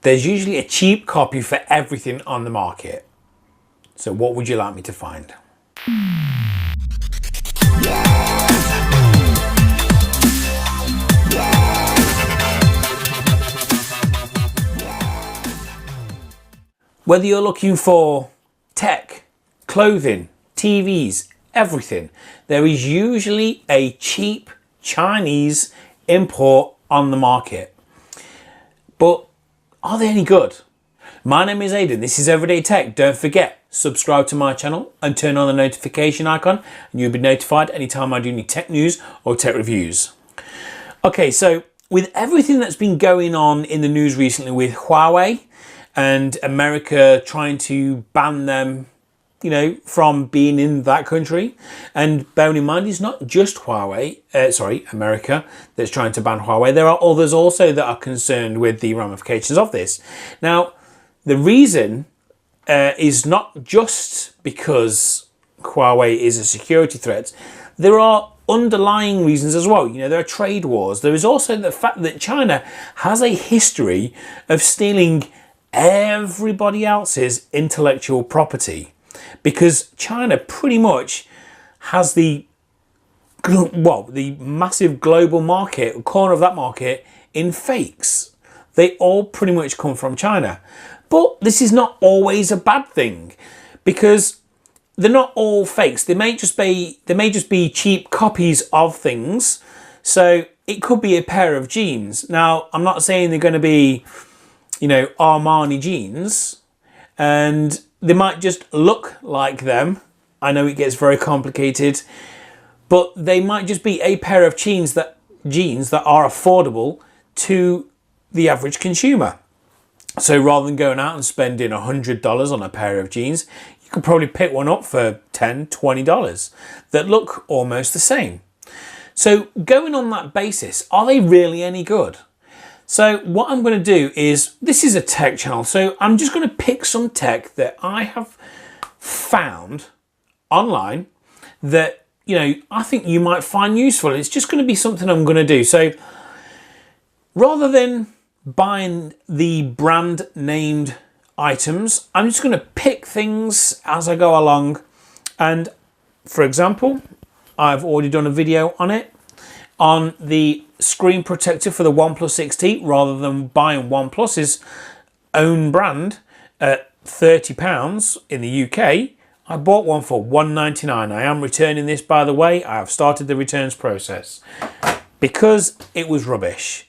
there's usually a cheap copy for everything on the market. So what would you like me to find? Whether you're looking for tech, clothing, TVs, everything, there is usually a cheap Chinese import on the market. But are they any good? My name is Aidan, this is Everyday Tech. Don't forget, subscribe to my channel and turn on the notification icon and you'll be notified anytime I do any tech news or tech reviews. Okay, so with everything that's been going on in the news recently with Huawei and America trying to ban them, you know, from being in that country. And bearing in mind, it's not just America that's trying to ban Huawei. There are others also that are concerned with the ramifications of this. Now, the reason is not just because Huawei is a security threat. There are underlying reasons as well. You know, there are trade wars. There is also the fact that China has a history of stealing everybody else's intellectual property, because China pretty much has the massive global market, corner of that market, in fakes. They all pretty much come from China. But this is not always a bad thing, because they're not all fakes. They may just be cheap copies of things. So it could be a pair of jeans. Now, I'm not saying they're going to be, you know, Armani jeans, and they might just look like them. I know it gets very complicated, but they might just be a pair of jeans that are affordable to the average consumer. So rather than going out and spending $100 on a pair of jeans, you could probably pick one up for $10, $20 that look almost the same. So going on that basis, are they really any good? So what I'm going to do is, this is a tech channel, so I'm just going to pick some tech that I have found online that, you know, I think you might find useful. It's just going to be something I'm going to do. So rather than buying the brand named items, I'm just going to pick things as I go along. And for example, I've already done a video on it, on the screen protector for the OnePlus 6T. Rather than buying OnePlus's own brand at £30 in the UK, I bought one for $1.99. I am returning this, by the way. I have started the returns process because it was rubbish.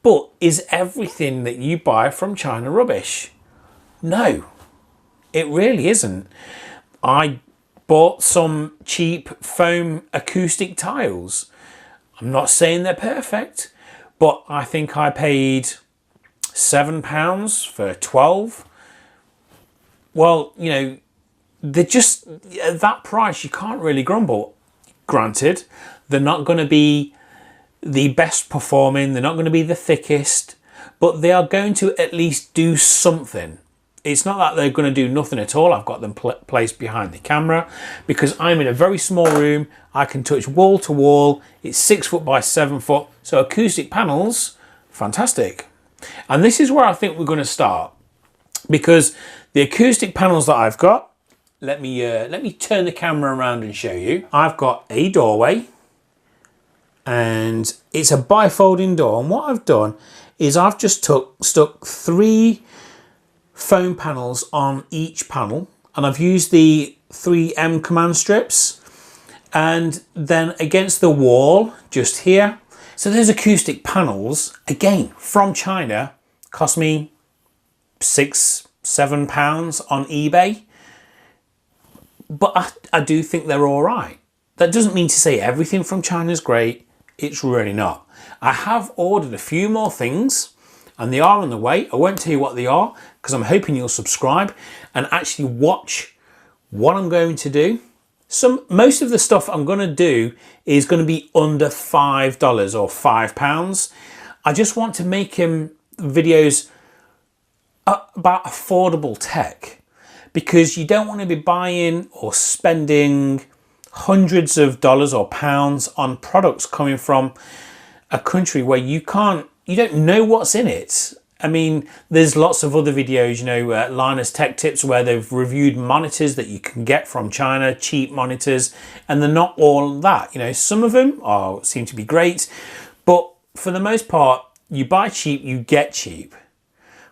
But is everything that you buy from China rubbish? No, it really isn't. I bought some cheap foam acoustic tiles. I'm not saying they're perfect, but I think I paid £7 for 12. Well, you know, they're just at that price, you can't really grumble. Granted, they're not going to be the best performing, they're not going to be the thickest, but they are going to at least do something. It's not that they're going to do nothing at all. I've got them placed behind the camera because I'm in a very small room. I can touch wall to wall. It's 6 foot by 7 foot. So acoustic panels, fantastic. And this is where I think we're going to start, because the acoustic panels that I've got, let me turn the camera around and show you. I've got a doorway, and it's a bifolding door. And what I've done is I've just stuck 3 foam panels on each panel, and I've used the 3M command strips, and then against the wall just here. So those acoustic panels, again from China, cost me £6, £7 on eBay, but I do think they're all right. That doesn't mean to say everything from China is great. It's really not. I have ordered a few more things, and they are on the way. I won't tell you what they are because I'm hoping you'll subscribe and actually watch what I'm going to do. Most of the stuff I'm going to do is going to be under $5 or £5. I just want to make videos about affordable tech, because you don't want to be buying or spending hundreds of dollars or pounds on products coming from a country where you don't know what's in it. I mean, there's lots of other videos, you know, Linus Tech Tips, where they've reviewed monitors that you can get from China, cheap monitors, and they're not all that. You know, some of them seem to be great, but for the most part, you buy cheap, you get cheap.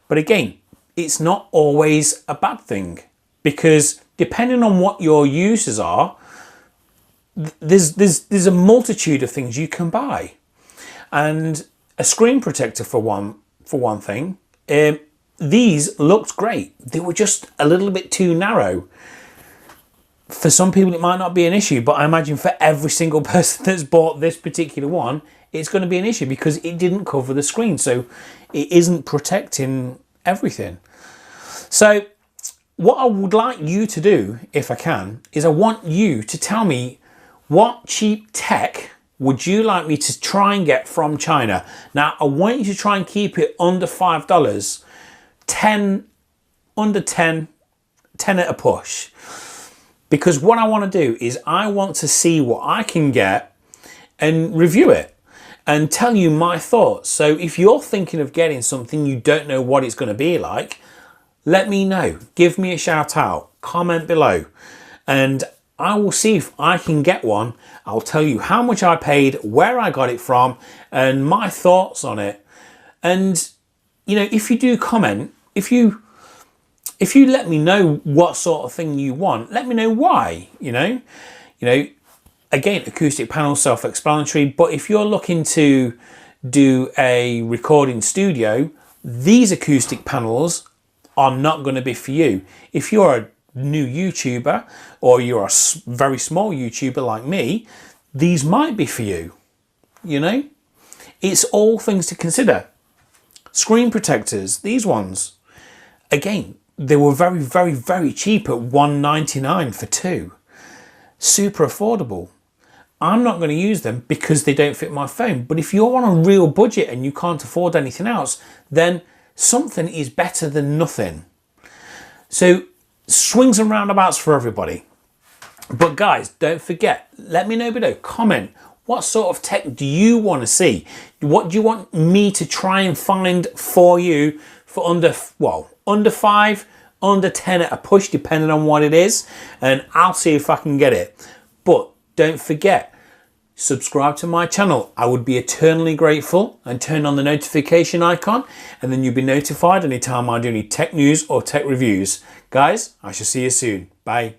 But again, it's not always a bad thing, because depending on what your uses are, there's a multitude of things you can buy. And a screen protector for one thing, these looked great. They were just a little bit too narrow. For some people it might not be an issue, but I imagine for every single person that's bought this particular one, it's going to be an issue because it didn't cover the screen, so it isn't protecting everything. So what I would like you to do, if I can, is I want you to tell me what cheap tech would you like me to try and get from China. Now, I want you to try and keep it under $5, 10, under 10, 10 at a push. Because what I want to do is I want to see what I can get and review it and tell you my thoughts. So if you're thinking of getting something, you don't know what it's going to be like, let me know. Give me a shout out, comment below, and I will see if I can get one. I'll tell you how much I paid, where I got it from, and my thoughts on it. And, you know, if you do comment, if you let me know what sort of thing you want, let me know why, you know. Again, acoustic panel, self-explanatory, but if you're looking to do a recording studio, these acoustic panels are not going to be for you. If you're a new YouTuber, or you're a very small YouTuber like me, these might be for you. You know, it's all things to consider. Screen protectors, these ones, again, they were very, very, very cheap at $1.99 for two. Super affordable. I'm not going to use them because they don't fit my phone. But if you're on a real budget and you can't afford anything else, then something is better than nothing. So swings and roundabouts for everybody. But guys, don't forget, let me know below, comment, what sort of tech do you want to see? What do you want me to try and find for you for under 5, under 10 at a push, depending on what it is, and I'll see if I can get it. But don't forget, subscribe to my channel. I would be eternally grateful, and turn on the notification icon, and then you'll be notified anytime I do any tech news or tech reviews. Guys, I shall see you soon. Bye.